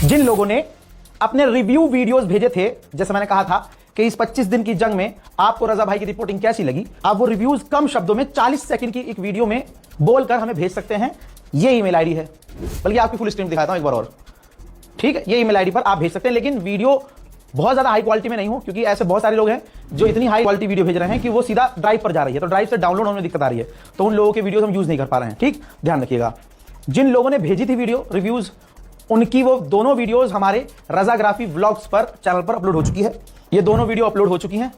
जिन लोगों ने अपने रिव्यू वीडियोस भेजे थे, जैसे मैंने कहा था कि इस 25 दिन की जंग में आपको रजा भाई की रिपोर्टिंग कैसी लगी, आप वो रिव्यूज कम शब्दों में 40 सेकंड की एक वीडियो में बोलकर हमें भेज सकते हैं। ये ईमेल आईडी है, बल्कि आपकी फुल स्क्रीन दिखाता हूं एक बार और, ठीक है। ये ईमेल आईडी पर आप भेज सकते हैं, लेकिन वीडियो बहुत ज्यादा हाई क्वालिटी में नहीं हो, क्योंकि ऐसे बहुत सारे लोग हैं जो इतनी हाई क्वालिटी वीडियो भेज रहे हैं कि वो सीधा ड्राइव पर जा रही है, तो ड्राइव से डाउनलोड होने में दिक्कत आ रही है, तो उन लोगों के वीडियो हम यूज नहीं कर पा रहे हैं। ठीक, ध्यान रखिएगा। जिन लोगों ने भेजी थी वीडियो रिव्यूज, उनकी वो दोनों वीडियोस हमारे रजाग्राफी व्लॉग्स पर चैनल पर अपलोड हो चुकी है। ये दोनों वीडियो अपलोड हो चुकी हैं।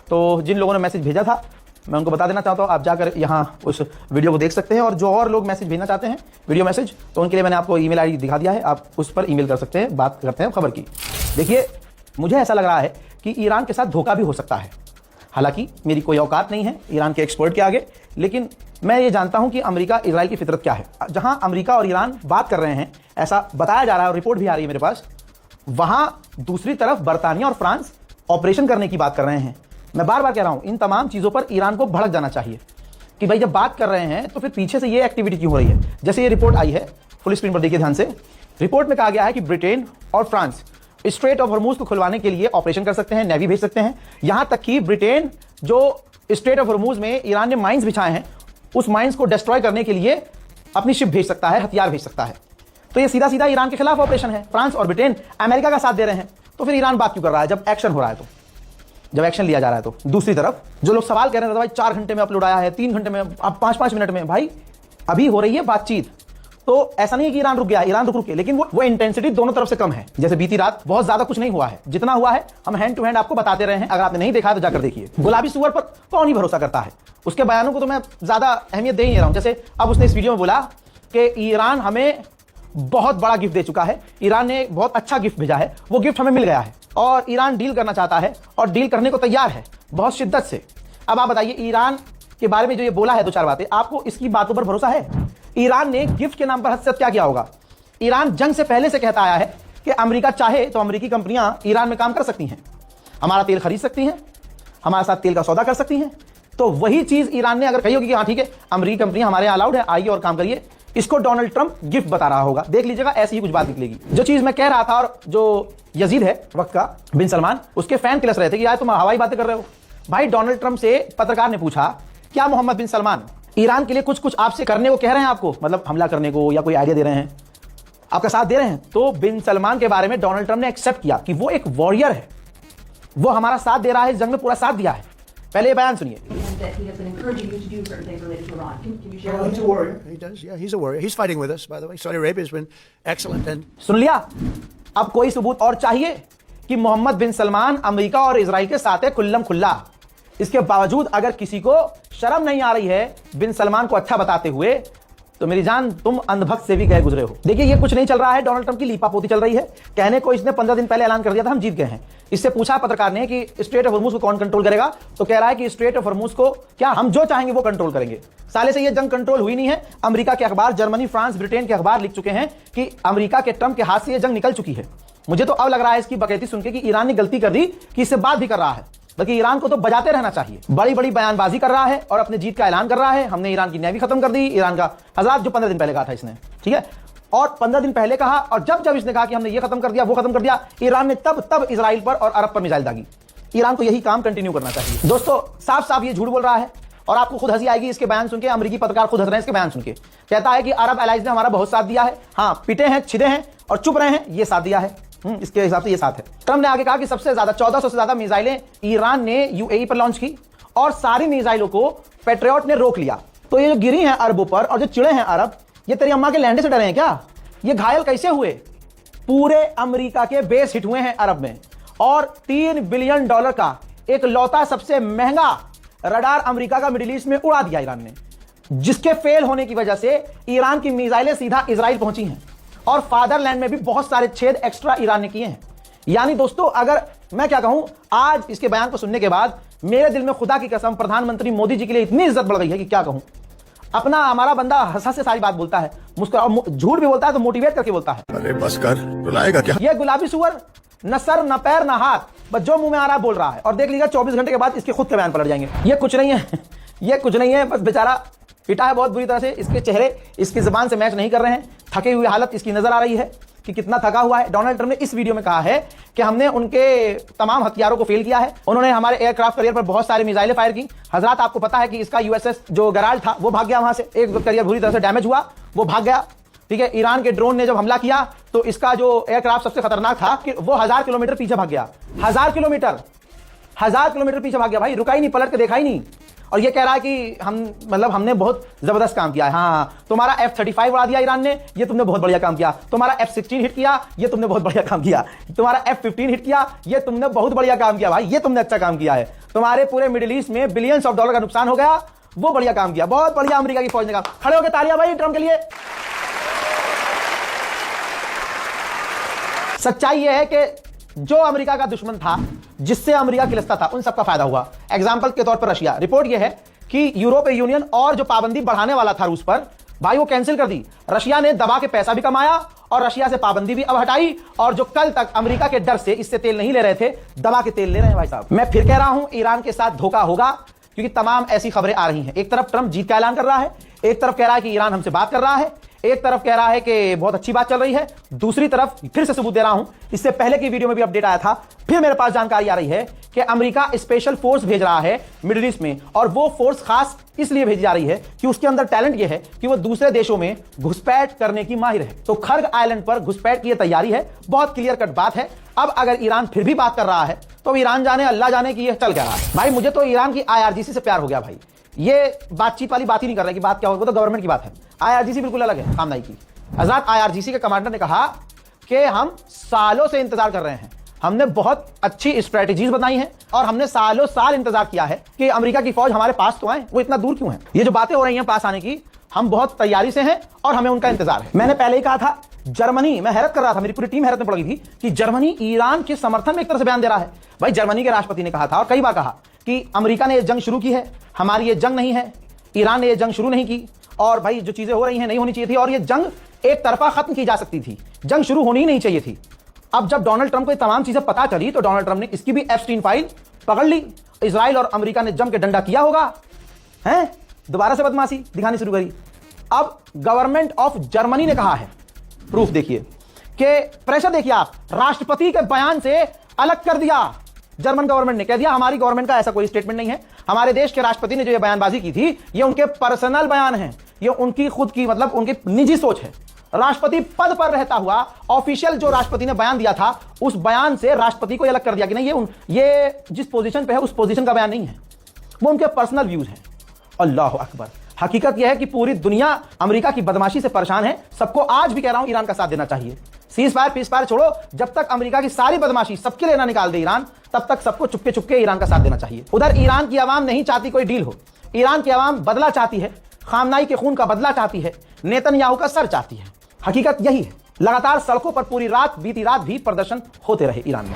तो जिन लोगों ने मैसेज भेजा था, मैं उनको बता देना चाहता हूं, आप जाकर यहाँ उस वीडियो को देख सकते हैं। और जो और लोग मैसेज भेजना चाहते हैं, वीडियो मैसेज, तो उनके लिए मैंने आपको ईमेल आईडी दिखा दिया है, आप उस पर ईमेल कर सकते हैं, बात करते हैं खबर की। देखिए, मुझे ऐसा लग रहा है कि ईरान के साथ धोखा भी हो सकता है। हालांकि मेरी कोई औकात नहीं है ईरान के एक्सपर्ट के आगे, लेकिन मैं ये जानता हूं कि अमेरिका इजराइल की फितरत क्या है। जहां अमेरिका और ईरान बात कर रहे हैं, ऐसा बताया जा रहा है और रिपोर्ट भी आ रही है मेरे पास, वहां दूसरी तरफ बर्तानिया और फ्रांस ऑपरेशन करने की बात कर रहे हैं। मैं बार बार कह रहा हूं, इन तमाम चीजों पर ईरान को भड़क जाना चाहिए कि भाई जब बात कर रहे हैं तो फिर पीछे से ये एक्टिविटी क्यों हो रही है। जैसे ये रिपोर्ट आई है, फुल स्क्रीन पर देखिए ध्यान से। रिपोर्ट में कहा गया है कि ब्रिटेन और फ्रांस स्ट्रेट ऑफ हॉर्मूज को खुलवाने के लिए ऑपरेशन कर सकते हैं, नेवी भेज सकते हैं। यहां तक कि ब्रिटेन जो स्ट्रेट ऑफ हॉर्मूज में ईरान ने माइंस बिछाए हैं, उस माइंस को डिस्ट्रॉय करने के लिए अपनी शिप भेज सकता है, हथियार भेज सकता है। तो ये सीधा सीधा ईरान के खिलाफ ऑपरेशन है। फ्रांस और ब्रिटेन अमेरिका का साथ दे रहे हैं, तो फिर ईरान बात क्यों कर रहा है जब एक्शन हो रहा है, तो जब एक्शन लिया जा रहा है। तो दूसरी तरफ जो लोग सवाल कर रहे हैं, भाई 4 घंटे में अपलोड आया है, 3 घंटे में, अब 5-5 मिनट में, भाई अभी हो रही है बातचीत। तो ऐसा नहीं है कि ईरान रुक गया, ईरान रुक के, लेकिन वो इंटेंसिटी दोनों तरफ से कम है। जैसे बीती रात बहुत ज्यादा कुछ नहीं हुआ है, जितना हुआ है हम हैंड टू हैंड आपको बताते रहे हैं। अगर आपने नहीं देखा तो जाकर देखिए। गुलाबी सुअर पर कौन ही भरोसा करता है, उसके बयानों को तो मैं ज्यादा अहमियत दे ही नहीं रहा हूं। जैसे अब उसने इस वीडियो में बोला कि ईरान हमें बहुत बड़ा गिफ्ट दे चुका है, ईरान ने बहुत अच्छा गिफ्ट भेजा है, वो गिफ्ट हमें मिल गया है और ईरान डील करना चाहता है और डील करने को तैयार है बहुत शिद्दत से। अब आप बताइए, ईरान के बारे में जो ये बोला है 2-4 बातें, आपको इसकी बातों पर भरोसा है? ईरान ने गिफ्ट के नाम पर हद से क्या किया होगा? ईरान जंग से पहले से कहता आया है कि अमेरिका चाहे तो अमेरिकी कंपनियां ईरान में काम कर सकती हैं, हमारा तेल खरीद सकती हैं, हमारे साथ तेल का सौदा कर सकती हैं। तो वही चीज ईरान ने अगर कही होगी कि हाँ ठीक है, अमेरिकी कंपनियां हमारे यहां अलाउड है, आइए और काम करिए, इसको डोनाल्ड ट्रंप गिफ्ट बता रहा होगा। देख लीजिएगा, ऐसी ही कुछ बात निकलेगी। जो चीज मैं कह रहा था, और जो यजीद है वक्त का, बिन सलमान, उसके फैन किलस रहे थे कि यार तुम हवाई बातें कर रहे हो। भाई डोनाल्ड ट्रंप से पत्रकार ने पूछा, क्या मोहम्मद बिन सलमान ईरान के लिए कुछ कुछ आपसे करने को कह रहे हैं, आपको मतलब हमला करने को या कोई आइडिया दे रहे हैं, आपका साथ दे रहे हैं? तो बिन सलमान के बारे में डोनाल्ड ट्रंप ने एक्सेप्ट किया कि वो एक वॉरियर है, वो हमारा साथ दे रहा है, इस जंग में पूरा साथ दिया है। पहले ये बयान सुनिए। सुन लिया? अब कोई सबूत और चाहिए कि मोहम्मद बिन सलमान अमेरिका और इजराइल के साथ है खुल्लम खुल्ला। इसके बावजूद अगर किसी को शर्म नहीं आ रही है बिन सलमान को अच्छा बताते हुए, तो मेरी जान तुम अंधभक्त से भी गए गुजरे हो। देखिए, ये कुछ नहीं चल रहा है, डोनाल्ड ट्रंप की लीपापोती चल रही है। कहने को इसने 15 दिन पहले ऐलान कर दिया था हम जीत गए हैं। इससे पूछा पत्रकार ने कि स्ट्रेट ऑफ हॉर्मूज को कौन कंट्रोल करेगा, तो कह रहा है कि स्ट्रेट ऑफ हॉर्मूज को क्या हम जो चाहेंगे वो कंट्रोल करेंगे। साले से ये जंग कंट्रोल हुई नहीं है। अमेरिका के अखबार, जर्मनी, फ्रांस, ब्रिटेन के अखबार लिख चुके हैं कि अमेरिका के ट्रंप के हाथ से ये जंग निकल चुकी है। मुझे तो अब लग रहा है इसकी बकैती सुनकर कि ईरान ने गलती कर दी कि इससे बात भी कर रहा है, बल्कि ईरान को तो बजाते रहना चाहिए। बड़ी बड़ी बयानबाजी कर रहा है और अपने जीत का ऐलान कर रहा है। हमने ईरान की नेवी खत्म कर दी, ईरान का हज़ार, जो 15 दिन पहले कहा था इसने, ठीक है, और 15 दिन पहले कहा, और जब जब इसने कहा कि हमने ये खत्म कर दिया, वो खत्म कर दिया, ईरान ने तब इजराइल पर और अरब पर मिसाइल दागी। ईरान को यही काम कंटिन्यू करना चाहिए। दोस्तों, साफ साफ ये झूठ बोल रहा है और आपको खुद हंसी आएगी इसके बयान सुन के। अमेरिकी पत्रकार खुद हंस रहे हैं इसके बयान सुन के। कहता है कि अरब एलाइज ने हमारा बहुत साथ दिया है, हाँ पिटे हैं, छिदे हैं और चुप रहे हैं, ये साथ दिया है। इसके हिसाब से ये साथ है। ट्रंप ने आगे कहा कि सबसे ज्यादा 1400 से ज्यादा मिसाइलें ईरान ने यूएई पर लॉन्च की और सारी मिसाइलों को पैट्रियट ने रोक लिया। तो ये जो गिरी हैं अरबों पर और जो चिड़े हैं अरब, ये तेरी अम्मा के लैंडे से डरे हैं क्या? ये घायल कैसे हुए? पूरे अमेरिका के बेस हिट हुए हैं अरब में, और $3 बिलियन का एक लौता सबसे महंगा रडार अमेरिका का मिडिल ईस्ट में उड़ा दिया ईरान ने, जिसके फेल होने की वजह से ईरान की मिसाइलें सीधा इजराइल पहुंची हैं और फादरलैंड में भी बहुत सारे छेद एक्स्ट्रा ईरान ने किए हैं। यानी दोस्तों, अगर मैं क्या कहूं, आज इसके बयान को सुनने के बाद मेरे दिल में खुदा की कसम प्रधानमंत्री मोदी जी के लिए इतनी इज्जत बढ़ गई है कि क्या कहूं। अपना हमारा बंदा हंस से सारी बात बोलता है, मुस्कुरा, झूठ भी बोलता है तो मोटिवेट करके बोलता है। अरे बस कर, रुलाएगा क्या? ये गुलाबी सुअर न सर न पैर न हाथ, बस जो मुंह में आ रहा है बोल रहा है। और देख लीजिएगा 24 घंटे के बाद इसके खुद के बयान पलट जाएंगे। ये कुछ नहीं है, ये कुछ नहीं है, बस बेचारा पिटा है बहुत बुरी तरह से। इसके चेहरे इसकी जुबान से मैच नहीं कर रहे हैं, थके हुई हालत इसकी नजर आ रही है। कि कितना थका हुआ है। डोनाल्ड ट्रंप ने इस वीडियो में कहा है कि हमने उनके तमाम हथियारों को फेल किया है। उन्होंने हमारे एयरक्राफ्ट करियर पर बहुत सारे मिसाइलें फायर की। हजरात, आपको पता है कि इसका यूएसएस जो गराल था वो भाग गया, वहां से एक करियर बुरी तरह से डैमेज हुआ, वो भाग गया। ठीक है, ईरान के ड्रोन ने जब हमला किया तो इसका जो एयरक्राफ्ट सबसे खतरनाक था कि वो 1000 किलोमीटर पीछे भाग गया। 1000 किलोमीटर पीछे भाग गया भाई, रुका ही नहीं, पलट के देखा ही नहीं। और ये कह रहा है कि हमने बहुत जबरदस्त काम किया है। हाँ, तुम्हारा F-35 उड़ा दिया ईरान ने, ये तुमने बहुत बढ़िया काम किया। तुम्हारा F-16 हिट किया, ये तुमने बहुत बढ़िया काम किया। तुम्हारा F-15 हिट किया, ये तुमने बहुत बढ़िया काम किया भाई, ये तुमने अच्छा काम किया है। तुम्हारे पूरे मिडिल ईस्ट में बिलियंस ऑफ डॉलर का नुकसान हो गया, वो बढ़िया काम किया, बहुत बढ़िया अमेरिका की फौज ने काम। खड़े होकर तालियां भाई ट्रंप के लिए। सच्चाई यह है कि जो अमेरिका का दुश्मन था, जिससे अमेरिका खिलस्ता था, उन सबका फायदा हुआ। एग्जांपल के तौर पर रशिया। रिपोर्ट यह है कि यूरोपीय यूनियन और जो पाबंदी बढ़ाने वाला था रूस पर, भाई वो कैंसिल कर दी। रशिया ने दबा के पैसा भी कमाया और रशिया से पाबंदी भी अब हटाई। और जो कल तक अमेरिका के डर से इससे तेल नहीं ले रहे थे, दबा के तेल ले रहे हैं भाई साहब। मैं फिर कह रहा हूं, ईरान के साथ धोखा होगा, क्योंकि तमाम ऐसी खबरें आ रही हैं। एक तरफ ट्रंप जीत का ऐलान कर रहा है, एक तरफ कह रहा है कि ईरान हमसे बात कर रहा है, एक तरफ कह रहा है कि बहुत अच्छी बात चल रही है, दूसरी तरफ फिर से सबूत दे रहा हूं, इससे पहले की वीडियो में भी अपडेट आया था, फिर मेरे पास जानकारी आ रही है कि अमेरिका स्पेशल फोर्स भेज रहा है मिडिल ईस्ट में। और वो फोर्स खास इसलिए भेजी जा रही है कि उसके अंदर टैलेंट यह है कि वो दूसरे देशों में घुसपैठ करने की माहिर है। तो खर्ग आइलैंड पर घुसपैठ की तैयारी है, बहुत क्लियर कट बात है। अब अगर ईरान फिर भी बात कर रहा है तो ईरान जाने, अल्लाह जाने की यह चल क्या रहा है। भाई मुझे तो ईरान की IRGC से प्यार हो गया भाई। ये बातचीत वाली बात ही नहीं कर रहे कि बात क्या होगी, वो तो गवर्नमेंट की बात है। IRGC बिल्कुल अलग है खामनाई की। हजरत IRGC के कमांडर ने कहा कि हम सालों से इंतजार कर रहे हैं, हमने बहुत अच्छी स्ट्रेटेजीज बनाई हैं और हमने सालों साल इंतजार किया है कि अमेरिका की फौज हमारे पास तो आए, वो इतना दूर क्यों है। ये जो बातें हो रही हैं पास आने की, हम बहुत तैयारी से हैं और हमें उनका इंतजार है। मैंने पहले ही कहा था, जर्मनी, मैं हैरत कर रहा था, मेरी पूरी टीम हैरत में पड़ गई थी कि जर्मनी ईरान के समर्थन में एक तरह से बयान दे रहा है। भाई जर्मनी के राष्ट्रपति ने कहा था और कई बार कहा कि अमेरिका ने यह जंग शुरू की है, हमारी ये जंग नहीं है, ईरान ने यह जंग शुरू नहीं की। और भाई जो चीजें हो रही हैं नहीं होनी चाहिए थी, और ये जंग एक तरफा खत्म की जा सकती थी, जंग शुरू होनी ही नहीं चाहिए थी। अब जब डोनाल्ड ट्रंप को ये तमाम चीजें पता चली तो डोनाल्ड ट्रंप ने इसकी भी एप्स्टीन फाइल पकड़ ली। इजराइल और अमेरिका ने जम के डंडा किया होगा, हैं, दोबारा से बदमाशी दिखानी शुरू करी। अब गवर्नमेंट ऑफ जर्मनी ने कहा है, प्रूफ देखिए कि प्रेशर देखिए आप, राष्ट्रपति के बयान से अलग कर दिया। जर्मन गवर्नमेंट ने कह दिया हमारी गवर्नमेंट का ऐसा कोई स्टेटमेंट नहीं है, हमारे देश के राष्ट्रपति ने जो ये बयानबाजी की थी ये उनके पर्सनल बयान है, ये उनकी खुद की मतलब उनकी निजी सोच है। राष्ट्रपति पद पर रहता हुआ ऑफिशियल जो राष्ट्रपति ने बयान दिया था, उस बयान से राष्ट्रपति को अलग कर दिया कि नहीं, ये जिस पोजीशन पे है उस पोजीशन का बयान नहीं है, वो उनके पर्सनल व्यूज हैं। अल्लाह अकबर। हकीकत यह है कि पूरी दुनिया अमेरिका की बदमाशी से परेशान है। सबको आज भी कह रहा हूं ईरान का साथ देना चाहिए। सीज फायर पीस फायर छोड़ो, जब तक अमेरिका की सारी बदमाशी सबके लिए ना निकाल दे ईरान, तब तक सबको चुपके चुपके ईरान का साथ देना चाहिए। उधर ईरान की आवाम नहीं चाहती कोई डील हो, ईरान की आवाम बदला चाहती है, खामनाई के खून का बदला चाहती है, नेतन्याहू का सर चाहती है। हकीकत यही है। लगातार सड़कों पर पूरी रात, बीती रात भी प्रदर्शन होते रहे ईरान में।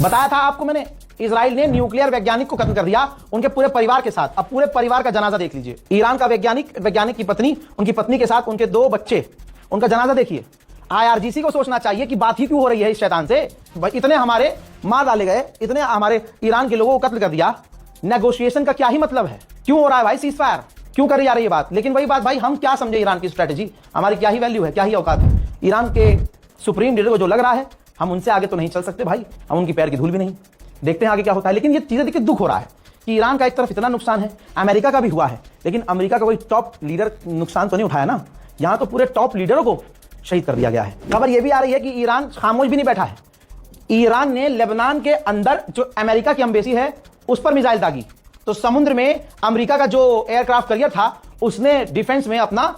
बताया था आपको मैंने, इजराइल ने न्यूक्लियर वैज्ञानिक को खत्म कर दिया उनके पूरे परिवार के साथ। अब पूरे परिवार का जनाजा देख लीजिए। ईरान का वैज्ञानिक की पत्नी, उनकी पत्नी के साथ उनके 2 बच्चे, उनका जनाजा देखिए। IRGC को सोचना चाहिए कि बात ही क्यों हो रही है इस शैतान से। इतने हमारे मार डाले गए, इतने हमारे ईरान के लोगों को कत्ल कर दिया, नेगोशिएशन का क्या ही मतलब है, क्यों हो रहा है भाई सीज फायर, क्यों करी जा रही है बात। लेकिन वही बात भाई, हम क्या समझे ईरान की स्ट्रेटेजी, हमारी क्या ही वैल्यू है, क्या ही औकात है। ईरान के सुप्रीम लीडर को जो लग रहा है, हम उनसे आगे तो नहीं चल सकते भाई, हम उनकी पैर की धूल भी नहीं। देखते हैं आगे क्या होता है। लेकिन ये चीजें देखिए दुख हो रहा है कि ईरान का एक तरफ इतना नुकसान है, अमेरिका का भी हुआ है, लेकिन अमेरिका का कोई टॉप लीडर नुकसान तो नहीं उठाया ना, यहां तो पूरे टॉप लीडरों को शहीद कर दिया गया है। खबर यह भी आ रही है कि ईरान खामोश भी नहीं बैठा है। ईरान ने लेबनान के अंदर जो अमेरिका की एम्बेसी है उस पर मिसाइल दागी, तो समुद्र में अमेरिका का जो एयरक्राफ्ट करियर था उसने डिफेंस में अपना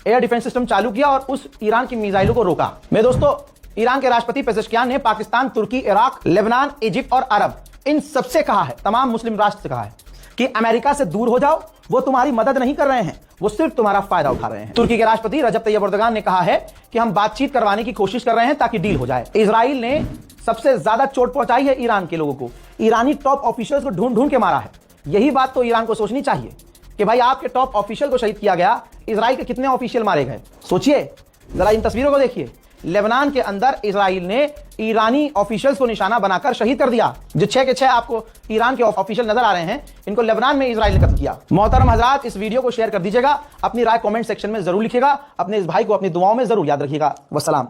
एयर डिफेंस सिस्टम चालू किया और उस ईरान की मिसाइलों को रोका। मेरे दोस्तों, ईरान के राष्ट्रपति पेजेश्कियान ने पाकिस्तान, तुर्की, इराक, लेबनान, इजिप्ट और अरब, इन सबसे कहा है, तमाम मुस्लिम राष्ट्र से कहा है कि अमेरिका से दूर हो जाओ, वो तुम्हारी मदद नहीं कर रहे हैं, वो सिर्फ तुम्हारा फायदा उठा रहे हैं। तुर्की के राष्ट्रपति रजब तैयब एर्दोगान ने कहा है कि हम बातचीत करवाने की कोशिश कर रहे हैं ताकि डील हो जाए। इजराइल ने सबसे ज्यादा चोट पहुंचाई है ईरान के लोगों को, ईरानी टॉप ऑफिशियल्स को ढूंढ ढूंढ के मारा है। यही बात तो ईरान को सोचनी चाहिए कि भाई आपके टॉप ऑफिशियल को शहीद किया गया, इजराइल के कितने ऑफिशियल मारे गए। सोचिए जरा, इन तस्वीरों को देखिए। लेबनान के अंदर इजराइल ने ईरानी ऑफिशियल्स को निशाना बनाकर शहीद कर दिया। जो 6 के 6 आपको ईरान के ऑफिशियल नजर आ रहे हैं, इनको लेबनान में इजराइल ने कत्ल किया। मोहतरम हजरात, इस वीडियो को शेयर कर दीजिएगा, अपनी राय कमेंट सेक्शन में जरूर लिखिएगा, अपने इस भाई को अपनी दुआओं में जरूर याद रखिएगा। वस्सलाम।